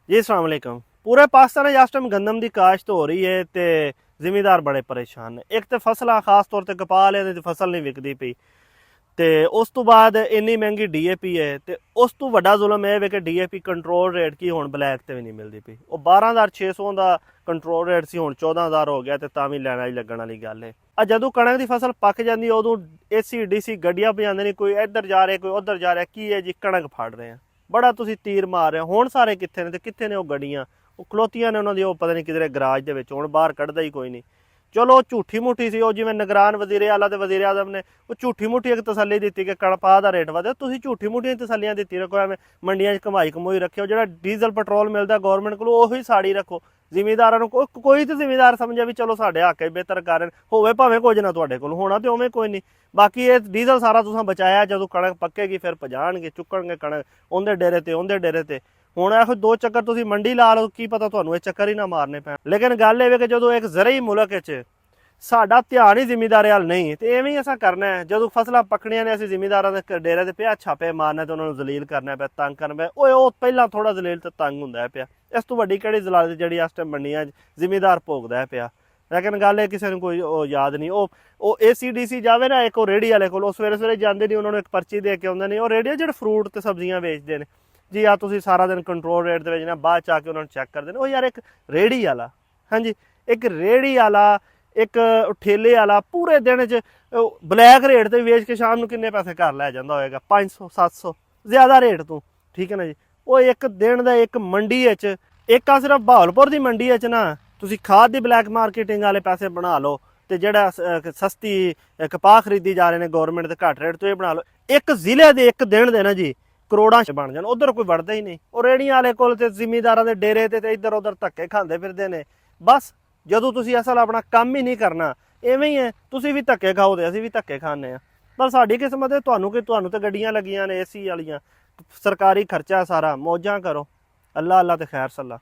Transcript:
जी अस्सलाम वालेकुम। पूरे पाकिस्तान इस टाइम गंदम की काश्त हो रही है तो जिमीदार बड़े परेशान ने। एक तो फसल खास तौर पर कपाल है तो फसल नहीं विकती पई, तो उस तो बाद इन्नी महंगी DAP है, तो उस तो वड्डा जुल्म यह है कि DAP कंट्रोल रेट की हुण ब्लैक ते भी नहीं मिलती पई। वो 12,600 का कंट्रोल रेट सी, हुण 14,000 हो गया, तो तां भी लैना लगण वाली गल है। जदों कणक की फसल पक जाती उदों AC DC गड्डियां भजांदे ने, कोई इधर जा रहे कोई उधर जा रहा, की है जी कणक फड़ रहे हैं, बड़ा तुसीं तीर मार रहे हो। हुण सारे कित्थे ने ते कित्थे ने वो गड्डियां, वो खलोतियां ने उन्होंने, पता नहीं किधरे गराज दे विच, हुण बाहर कढदा ही कोई नहीं। चलो झूठी मुठी सी, जिवें निगरान वजीरे आला ते वजीरे आजम ने वो झूठी मुठी एक तसल्ली दी कि कणपाह दा रेट वधे। तुसीं झूठी मुठियां तसल्लियां दित्ती रखो, एवें मंडियां च कमाई कमोई रखियो। जिहड़ा डीजल पेट्रोल मिलदा गौरमेंट कोलों ਉਹੀ साड़ी रखो। ਜ਼ਿਮੀਂਦਾਰਾਂ ਨੂੰ ਕੋਈ ਤੇ ਜ਼ਿਮੀਂਦਾਰ ਸਮਝੇ ਵੀ ਚਲੋ ਸਾਡੇ ਹੱਕ ਹੈ ਬਿਹਤਰ ਕਰਨ ਹੋਵੇ, ਭਾਵੇਂ ਕੁਝ ਨਾ ਤੁਹਾਡੇ ਕੋਲ ਹੋਣਾ ਤੇ ਉਵੇਂ ਕੋਈ ਨਹੀਂ। ਬਾਕੀ ਇਹ ਡੀਜ਼ਲ ਸਾਰਾ ਤੁਸੀਂ ਬਚਾਇਆ, ਜਦੋਂ ਕਣਕ ਪੱਕੇਗੀ ਫਿਰ ਪਜਾਣਗੇ, ਚੁੱਕਣਗੇ ਕਣਕ ਉਹਦੇ ਡੇਰੇ ਤੇ ਉਹਦੇ ਡੇਰੇ ਤੇ। ਹੁਣ ਇਹੋ ਦੋ ਚੱਕਰ ਤੁਸੀਂ ਮੰਡੀ ਲਾ ਲਓ, ਕੀ ਪਤਾ ਤੁਹਾਨੂੰ ਇਹ ਚੱਕਰ ਹੀ ਨਾ ਮਾਰਨੇ ਪੈਣ। ਲੇਕਿਨ ਗੱਲ ਇਹ ਵੇ ਕਿ ਜਦੋਂ ਇੱਕ ਜ਼ਰਈ ਮੁਲਕ ਵਿੱਚ ਸਾਡਾ ਧਿਆਨ ਹੀ ਜ਼ਿਮੀਂਦਾਰਾਂ ਵੱਲ ਨਹੀਂ, ਤੇ ਐਵੇਂ ਹੀ ਅਸਾਂ ਕਰਨਾ ਹੈ। ਜਦੋਂ ਫਸਲਾਂ ਪੱਕਣੀਆਂ ਨੇ ਅਸੀਂ ਜ਼ਿਮੀਂਦਾਰਾਂ ਦੇ ਡੇਰੇ ਤੇ ਪਿਆ ਛਾਪੇ ਮਾਰਨਾ ਤੇ ਉਹਨਾਂ ਨੂੰ ਜ਼ਲੀਲ ਕਰਨਾ ਪਿਆ, ਤੰਗ ਕਰਨਾ ਪਿਆ। ਉਹ ਪਹਿਲਾਂ ਥੋੜਾ ਜ਼ਲੀਲ ਤੇ ਤੰਗ ਹੁੰਦਾ ਪਿਆ। ਇਸ ਤੋਂ ਵੱਡੀ ਕਿਹੜੀ ਜ਼ਲਾਲਤ ਜਿਹੜੀ ਇਸ ਟਾਈਮ ਮੰਡੀਆਂ 'ਚ ਜ਼ਿਮੀਂਦਾਰ ਭੋਗਦਾ ਪਿਆ। ਲੇਕਿਨ ਗੱਲ ਇਹ ਕਿਸੇ ਨੂੰ ਕੋਈ ਉਹ ਯਾਦ ਨਹੀਂ। ਉਹ AC DC ਜਾਵੇ ਨਾ, ਇੱਕ ਉਹ ਰੇਹੜੀ ਵਾਲੇ ਕੋਲ, ਉਹ ਸਵੇਰੇ ਸਵੇਰੇ ਜਾਂਦੇ ਨਹੀਂ, ਉਹਨਾਂ ਨੂੰ ਇੱਕ ਪਰਚੀ ਦੇ ਕੇ ਆਉਂਦੇ ਨੇ। ਉਹ ਰੇਹੜੀ ਜਿਹੜੇ ਫਰੂਟ ਤੇ ਸਬਜ਼ੀਆਂ ਵੇਚਦੇ ਨੇ, ਜੀ ਆ ਤੁਸੀਂ ਸਾਰਾ ਦਿਨ ਕੰਟਰੋਲ ਰੇਟ ਤੇ ਵੇਚਣਾ, ਬਾਅਦ ਚ ਆ ਕੇ ਉਹਨਾਂ ਨੂੰ ਚੈੱਕ ਕਰਦੇ ਨੇ। ਉਹ ਯਾਰ ਇੱਕ ਰੇਹੜੀ ਵਾਲਾ, ਹਾਂਜੀ ਇੱਕ ਰੇਹੜੀ ਵਾਲਾ, ਇੱਕ ਠੇਲੇ ਵਾਲਾ ਪੂਰੇ ਦਿਨ 'ਚ ਬਲੈਕ ਰੇਟ ਤੇ ਵੇਚ ਕੇ ਸ਼ਾਮ ਨੂੰ ਕਿੰਨੇ ਪੈਸੇ ਘਰ ਲੈ ਜਾਂਦਾ ਹੋਏਗਾ? 500 700 ਜ਼ਿਆਦਾ ਰੇਟ ਤੋਂ, ਠੀਕ ਹੈ ਨਾ ਜੀ। ਉਹ ਇੱਕ ਦਿਨ ਦਾ ਇੱਕ ਮੰਡੀ ਵਿੱਚ, ਇੱਕ ਆ ਸਿਰਫ ਬਹਾਵਲਪੁਰ ਦੀ ਮੰਡੀ ਵਿੱਚ ਨਾ ਤੁਸੀਂ ਖਾਦ ਦੀ ਬਲੈਕ ਮਾਰਕੀਟਿੰਗ ਵਾਲੇ ਪੈਸੇ ਬਣਾ ਲਓ, ਤੇ ਜਿਹੜਾ ਸਸਤੀ ਕਪਾਹ ਖਰੀਦੀ ਜਾ ਰਹੇ ਨੇ ਗੌਰਮੈਂਟ ਦੇ ਘੱਟ ਰੇਟ ਤੋਂ, ਇਹ ਬਣਾ ਲਓ। ਇੱਕ ਜ਼ਿਲ੍ਹੇ ਦੇ ਇੱਕ ਦਿਨ ਦੇ ਨਾ ਜੀ ਕਰੋੜਾਂ 'ਚ ਬਣ ਜਾਣ। ਉਧਰ ਕੋਈ ਵੜਦਾ ਹੀ ਨਹੀਂ। ਉਹ ਰੇਹੜੀਆਂ ਵਾਲੇ ਕੋਲ ਤੇ ਜ਼ਿਮੀਂਦਾਰਾਂ ਦੇ ਡੇਰੇ ਤੇ ਇੱਧਰ ਉੱਧਰ ਧੱਕੇ ਖਾਂਦੇ ਫਿਰਦੇ ਨੇ। ਬਸ ਜਦੋਂ ਤੁਸੀਂ ਅਸਲ ਆਪਣਾ ਕੰਮ ਹੀ ਨਹੀਂ ਕਰਨਾ, ਐਵੇਂ ਹੀ ਹੈ। ਤੁਸੀਂ ਵੀ ਧੱਕੇ ਖਾਓਦੇ, ਅਸੀਂ ਵੀ ਧੱਕੇ ਖਾਂਦੇ ਹਾਂ। ਪਰ ਸਾਡੀ ਕਿਸਮਤ ਹੈ, ਤੁਹਾਨੂੰ ਤਾਂ ਗੱਡੀਆਂ ਲੱਗੀਆਂ ਨੇ AC ਵਾਲੀਆਂ, ਸਰਕਾਰੀ ਖਰਚਾ ਸਾਰਾ, ਮੌਜਾਂ ਕਰੋ। ਅੱਲਾ ਅੱਲਾ ਤੇ ਖੈਰ ਸੱਲਾ।